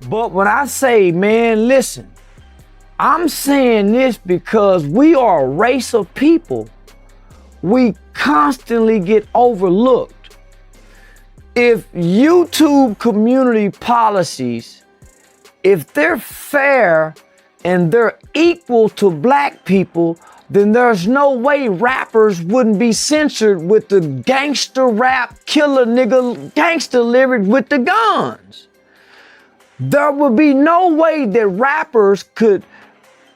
But when I say, man, listen, I'm saying this because we are a race of people. We constantly get overlooked. If YouTube community policies, if they're fair and they're equal to black people, then there's no way rappers wouldn't be censored with the gangster rap, killer nigga, gangster lyrics with the guns. There would be no way that rappers could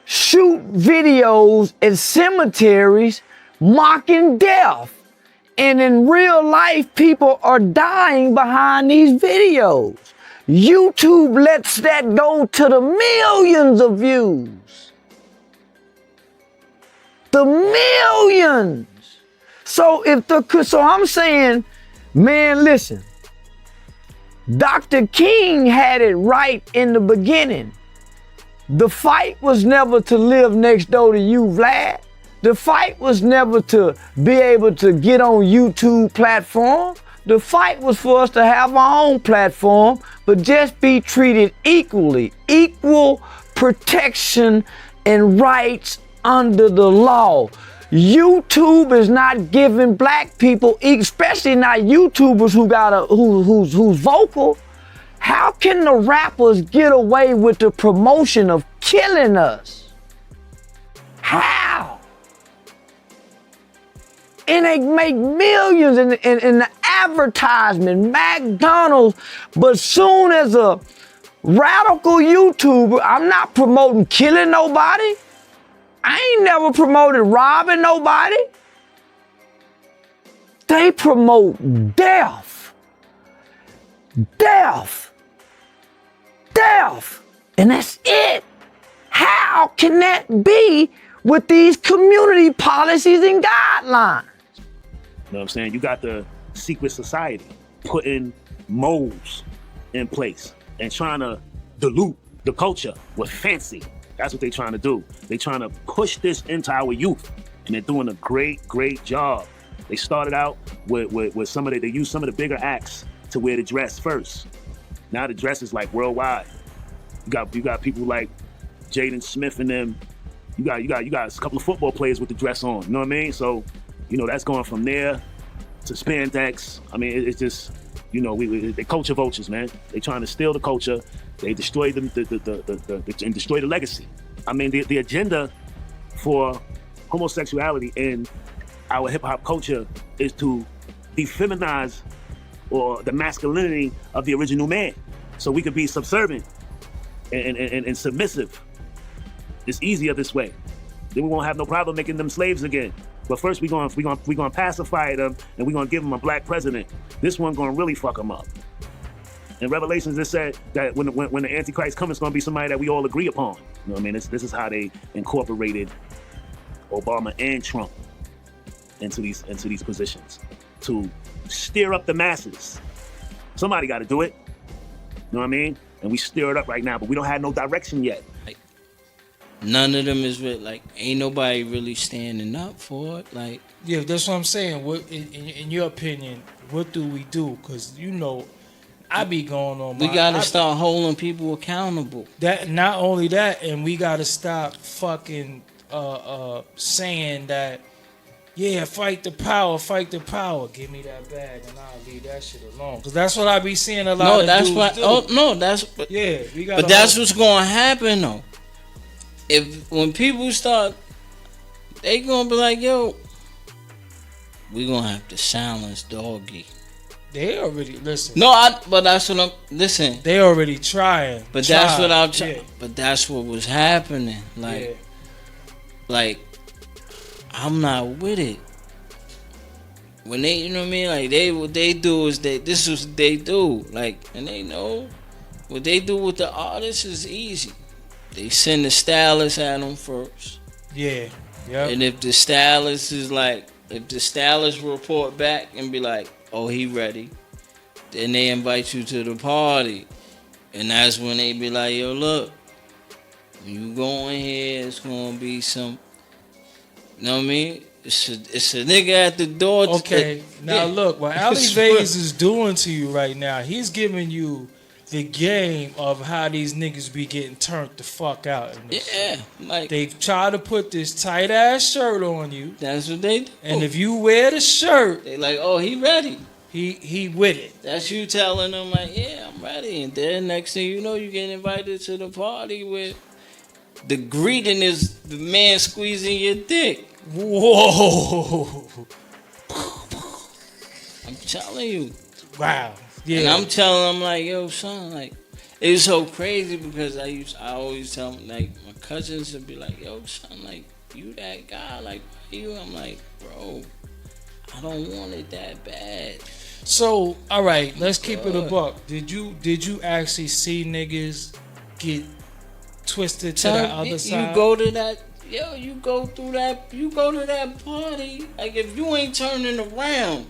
shoot videos in cemeteries mocking death. And in real life, people are dying behind these videos. YouTube lets that go to the millions of views. The millions. So I'm saying, man, listen, Dr. King had it right in the beginning. The fight was never to live next door to you, Vlad. The fight was never to be able to get on YouTube platform. The fight was for us to have our own platform, but just be treated equally. Equal protection and rights under the law. YouTube is not giving black people, especially not YouTubers who's vocal. How can the rappers get away with the promotion of killing us? How? And they make millions in the advertisement, McDonald's, but soon as a radical YouTuber, I'm not promoting killing nobody. I ain't never promoted robbing nobody. They promote death. Death. Death. And that's it. How can that be with these community policies and guidelines? You know what I'm saying? You got the secret society putting molds in place and trying to dilute the culture with fancy. That's what they're trying to do. They're trying to push this into our youth, and they're doing a great job. They started out with some of they used some of the bigger acts to wear the dress first. Now the dress is like worldwide. You got people like Jaden Smith and them. You got a couple of football players with the dress on. You know what I mean? So, that's going from there to spandex. I mean, it's just, they culture vultures, man. They trying to steal the culture. They destroy and destroy the legacy. I mean, the agenda for homosexuality in our hip hop culture is to defeminize or the masculinity of the original man, so we could be subservient and submissive. It's easier this way. Then we won't have no problem making them slaves again. But first we gonna pacify them, and we gonna give them a black president. This one gonna really fuck them up. In Revelations, it said that when the Antichrist comes, it's gonna be somebody that we all agree upon. You know what I mean? This is how they incorporated Obama and Trump into these positions to stir up the masses. Somebody got to do it. You know what I mean? And we stir it up right now, but we don't have no direction yet. None of them is ain't nobody really standing up for it. Yeah, that's what I'm saying. What, in your opinion, what do we do? Because I be going on. We gotta start holding people accountable. That not only that, and we gotta stop fucking saying that. Yeah, fight the power. Give me that bag, and I'll leave that shit alone. Cause that's what I be seeing a lot of dudes do. Oh no, that's. Yeah, we got. But that's what's gonna happen though. When people start, they gonna be like, yo, we gonna have to silence Doggy. They already listen. But that's what I'm listen. They already trying. That's what I'm trying. Yeah. But that's what was happening. I'm not with it. When they, you know what I mean? What they do is this is what they do. And they know what they do with the artists is easy. They send the stylist at them first. Yeah. Yep. And if the stylist report back and be like, oh, he ready, then they invite you to the party. And that's when they be like, yo, look, when you go in here, it's gonna be some, you know what I mean? It's a nigga at the door. Okay, now look, what Ali Vase is doing to you right now, he's giving you the game of how these niggas be getting turned the fuck out. In this shit. Like They try to put this tight ass shirt on you, that's what they do. and if you wear the shirt, They like, oh, he ready. he with it. That's you telling them like, yeah, I'm ready. And then next thing you know, you get invited to the party where the greeting is the man squeezing your dick. Whoa! I'm telling you. Wow. Yeah. And I'm telling them like, yo, son, like, it's so crazy because I always tell them, like, my cousins would be like, yo, son, like, you that guy, like, you. I'm like, bro, I don't want it that bad. So, all right, let's keep it a buck. Did you actually see niggas get twisted to the other side? You go to that, you go to that party. Like, if you ain't turning around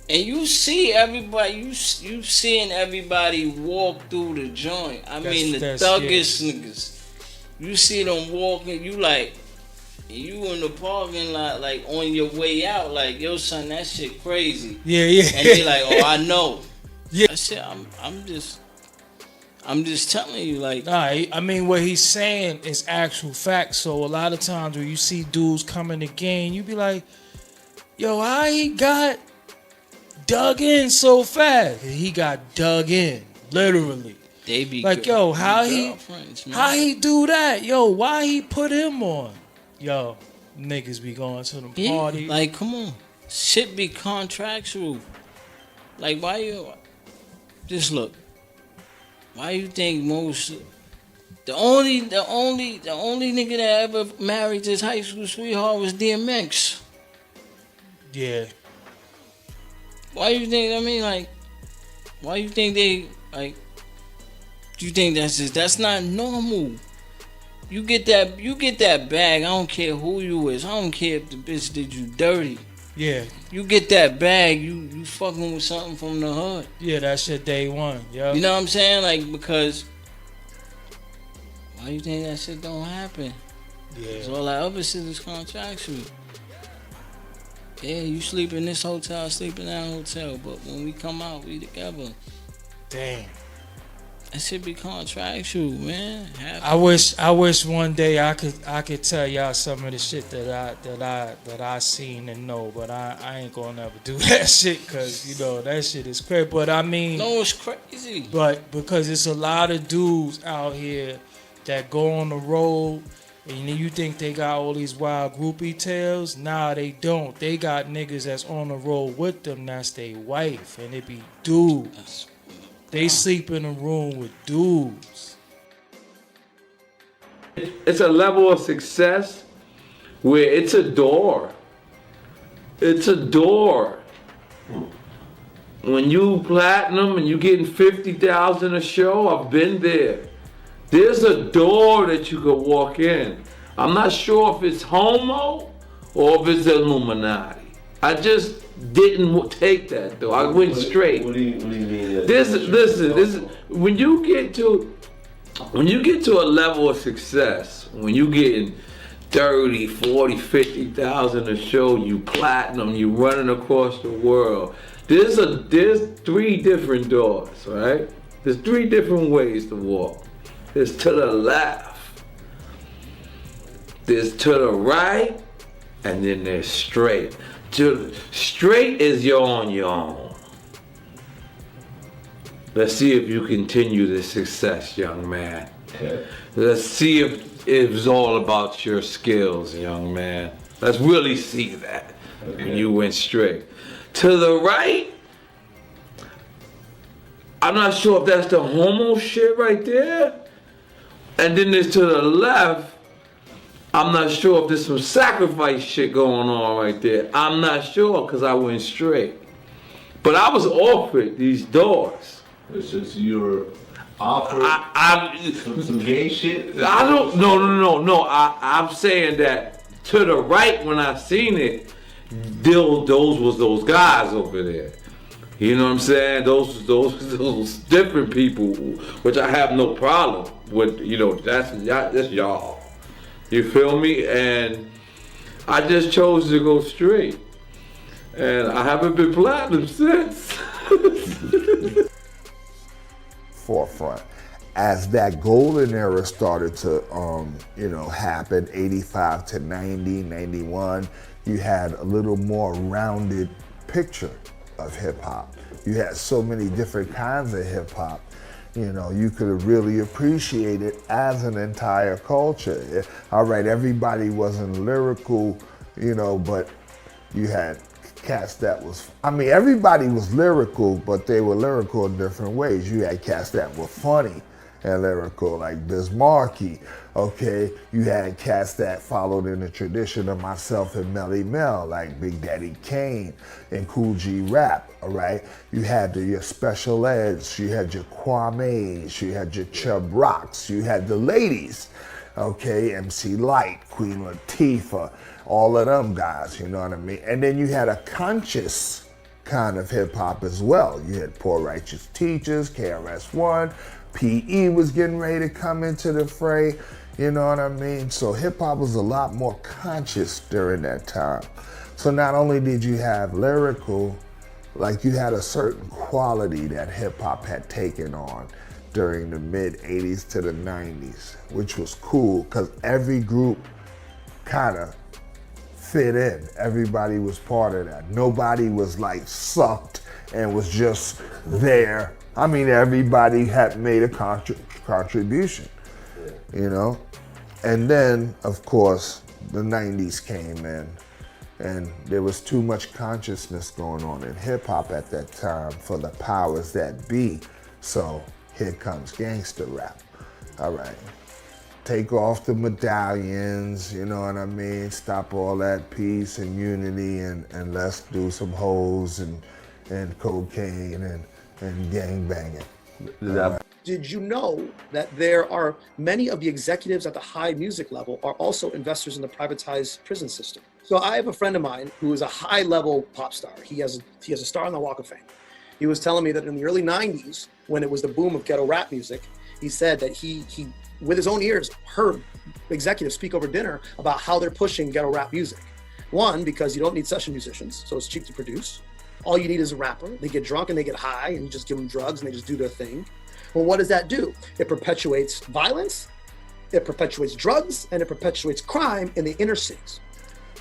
and you see everybody, you seeing everybody walk through the joint. I mean, the thuggish niggas. You see them walking, you like, you in the parking lot, like on your way out, like, yo, son, that shit crazy. Yeah. And they like, oh, I know. Yeah. I said, I'm just telling you, like. Nah, I mean, what he's saying is actual facts. So a lot of times when you see dudes come in the game, you be like, yo, how he got dug in so fast? He got dug in, literally. They be like, yo, how he do that? Yo, why he put him on? Yo, niggas be going to them party. Like, come on, shit be contractual. Like, why you? Just look. Why you think most? The only nigga that ever married his high school sweetheart was DMX. Yeah. Why you think? I mean, like, why you think they like? Do you think that's not normal? You get that bag. I don't care who you is. I don't care if the bitch did you dirty. Yeah. You get that bag. You fucking with something from the hood. Yeah, that's your day one. Yeah. You know what I'm saying? Like, because why you think that shit don't happen? Yeah. Cause all that other shit is contractual. Yeah, you sleep in this hotel, I sleep in that hotel, but when we come out, we together. Damn. That should be contractual, man. I wish one day I could tell y'all some of the shit that I seen and know, but I ain't gonna never do that shit because you know that shit is crazy. But I mean, no, it's crazy. But because it's a lot of dudes out here that go on the road, and you think they got all these wild groupie tales. Nah, they don't. They got niggas that's on the road with them. That's their wife, and it be dudes. They sleep in a room with dudes. It's a level of success where it's a door. It's a door. When you platinum and you getting 50,000 a show, I've been there. There's a door that you could walk in. I'm not sure if it's homo or if it's Illuminati. I just didn't take that though. I went straight. What do you mean? Listen. When you get to a level of success, when you getting 30, 40, 50,000 a show, you platinum, you running across the world. There's 3 different doors, right? There's 3 different ways to walk. There's to the left, there's to the right, and then there's straight. Straight is you're on your own. Let's see if you continue this success, young man. Yeah. Let's see if it's all about your skills, young man. Let's really see that when you went straight. To the right, I'm not sure if that's the homo shit right there. And then there's to the left, I'm not sure if there's some sacrifice shit going on right there. I'm not sure because I went straight. But I was offered these doors. It's just you're offered some gay shit? I don't, no. I'm saying that to the right when I seen it, those was those guys over there. You know what I'm saying? Those different people, which I have no problem with. You know, that's y'all. You feel me? And I just chose to go straight. And I haven't been platinum since. forefront. As that golden era started to, happen, 85 to 90, 91, you had a little more rounded picture of hip hop. You had so many different kinds of hip hop. You could really appreciate it as an entire culture. All right, everybody wasn't lyrical, but you had cats that was, everybody was lyrical, but they were lyrical in different ways. You had cats that were funny and lyrical, like Biz Markie, okay? You had cats that followed in the tradition of myself and Melly Mel, like Big Daddy Kane and Cool G Rap, all right? You had your Special Eds, you had your Kwame's, you had your Chubb Rocks, you had the ladies, okay? MC Light, Queen Latifah, all of them guys, you know what I mean? And then you had a conscious kind of hip hop as well. You had Poor Righteous Teachers, KRS-One, PE was getting ready to come into the fray, you know what I mean? So hip hop was a lot more conscious during that time. So not only did you have lyrical, like you had a certain quality that hip hop had taken on during the mid 80s to the 90s, which was cool because every group kind of fit in. Everybody was part of that. Nobody was like sucked and was just there. Everybody had made a contribution, And then, of course, the 90s came in, and there was too much consciousness going on in hip hop at that time for the powers that be. So here comes gangster rap. All right. Take off the medallions, you know what I mean? Stop all that peace and unity and let's do some hoes and cocaine and gang banging. Did you know that there are many of the executives at the high music level are also investors in the privatized prison system? So I have a friend of mine who is a high level pop star. He has a star on the Walk of Fame. He was telling me that in the early 90s, when it was the boom of ghetto rap music, he said that he with his own ears heard executives speak over dinner about how they're pushing ghetto rap music. One, because you don't need session musicians, so it's cheap to produce. All you need is a rapper. They get drunk and they get high and you just give them drugs and they just do their thing. Well, what does that do? It perpetuates violence, it perpetuates drugs, and it perpetuates crime in the inner cities.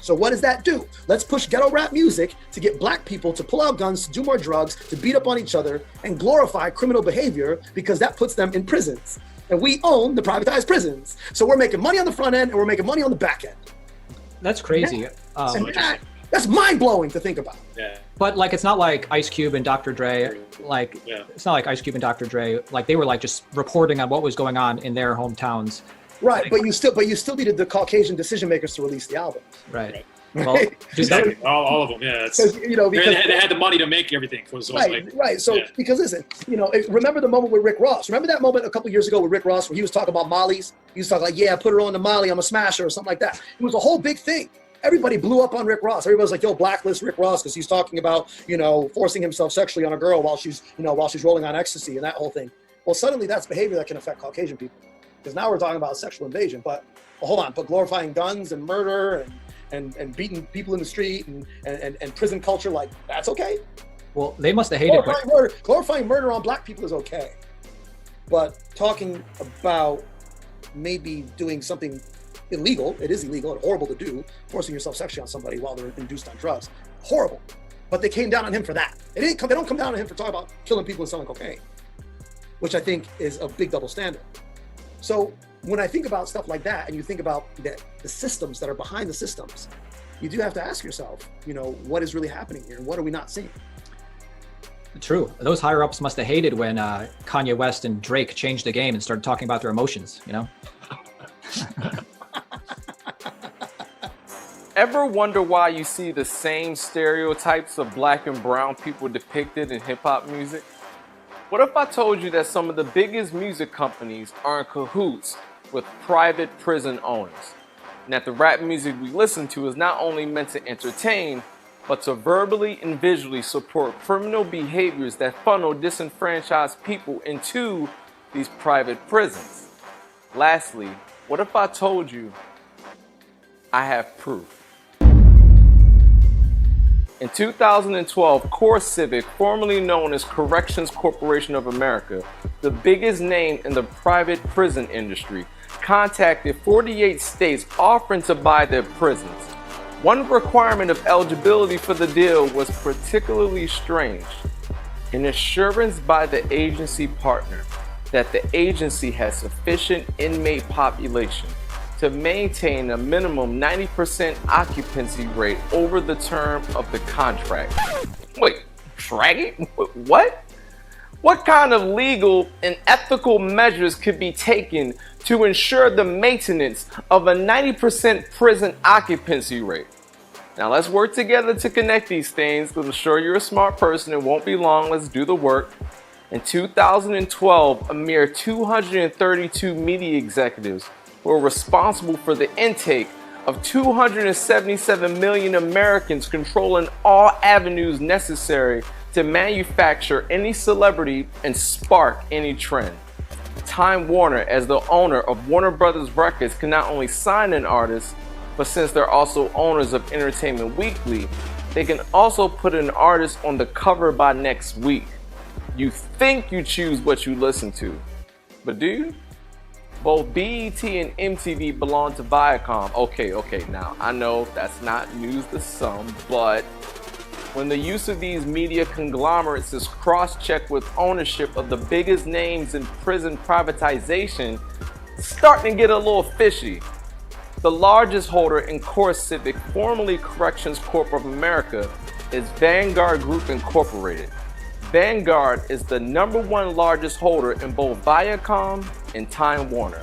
So what does that do? Let's push ghetto rap music to get black people to pull out guns, to do more drugs, to beat up on each other, and glorify criminal behavior because that puts them in prisons. And we own the privatized prisons. So we're making money on the front end and we're making money on the back end. That's crazy. That's mind-blowing to think about. Yeah. But like, it's not like Ice Cube and Dr. Dre, like, it's not like Ice Cube and Dr. Dre, like they were like just reporting on what was going on in their hometowns. Right, like, but you still needed the Caucasian decision makers to release the album. Right. Well, just all of them, yeah. Because they had the money to make everything. Right. So because listen, remember the moment with Rick Ross. Remember that moment a couple years ago with Rick Ross where he was talking about Molly's. He was talking like, yeah, put her on the Molly, I'm a smasher or something like that. It was a whole big thing. Everybody blew up on Rick Ross. Everybody was like, yo, blacklist Rick Ross because he's talking about, forcing himself sexually on a girl while she's rolling on ecstasy and that whole thing. Well, suddenly that's behavior that can affect Caucasian people. Because now we're talking about sexual invasion, but hold on, but glorifying guns and murder and beating people in the street and prison culture, like that's okay? Well, they must have hated glorifying murder on black people is okay. But talking about maybe doing something illegal, it is illegal and horrible to do, forcing yourself sexually on somebody while they're induced on drugs, horrible. But they came down on him for that. They don't come down on him for talking about killing people and selling cocaine, which I think is a big double standard. So when I think about stuff like that, and you think about the systems that are behind the systems, you do have to ask yourself, what is really happening here? What are we not seeing? True. Those higher ups must have hated when Kanye West and Drake changed the game and started talking about their emotions, Ever wonder why you see the same stereotypes of black and brown people depicted in hip-hop music? What if I told you that some of the biggest music companies are in cahoots with private prison owners, and that the rap music we listen to is not only meant to entertain, but to verbally and visually support criminal behaviors that funnel disenfranchised people into these private prisons? Lastly, what if I told you I have proof? In 2012, Core Civic, formerly known as Corrections Corporation of America, the biggest name in the private prison industry, contacted 48 states offering to buy their prisons. One requirement of eligibility for the deal was particularly strange: an assurance by the agency partner that the agency has sufficient inmate population to maintain a minimum 90% occupancy rate over the term of the contract. Wait, Draggy? What? What kind of legal and ethical measures could be taken to ensure the maintenance of a 90% prison occupancy rate? Now let's work together to connect these things, because I'm sure you're a smart person. It won't be long. Let's do the work. In 2012, a mere 232 media executives were responsible for the intake of 277 million Americans, controlling all avenues necessary to manufacture any celebrity and spark any trend. Time Warner, as the owner of Warner Brothers Records, can not only sign an artist, but since they're also owners of Entertainment Weekly, they can also put an artist on the cover by next week. You think you choose what you listen to, but do you? Both BET and MTV belong to Viacom. Okay, now I know that's not news to some, but when the use of these media conglomerates is cross-checked with ownership of the biggest names in prison privatization, it's starting to get a little fishy. The largest holder in Core Civic, formerly Corrections Corp of America, is Vanguard Group Incorporated. Vanguard is the #1 largest holder in both Viacom and Time Warner.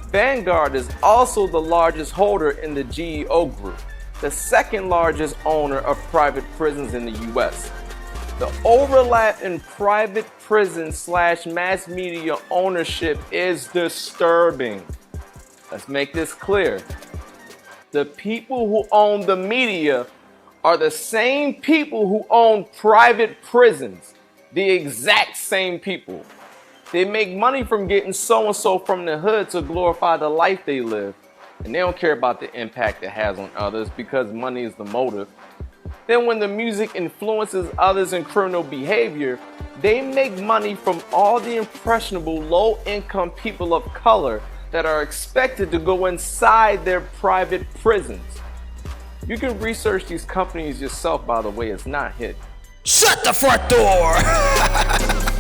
Vanguard is also the largest holder in the GEO Group, the second largest owner of private prisons in the US. The overlap in private prison / mass media ownership is disturbing. Let's make this clear. The people who own the media are the same people who own private prisons. The exact same people. They make money from getting so-and-so from the hood to glorify the life they live. And they don't care about the impact it has on others because money is the motive. Then when the music influences others in criminal behavior, they make money from all the impressionable low-income people of color that are expected to go inside their private prisons. You can research these companies yourself, by the way, it's not hidden. Shut the front door!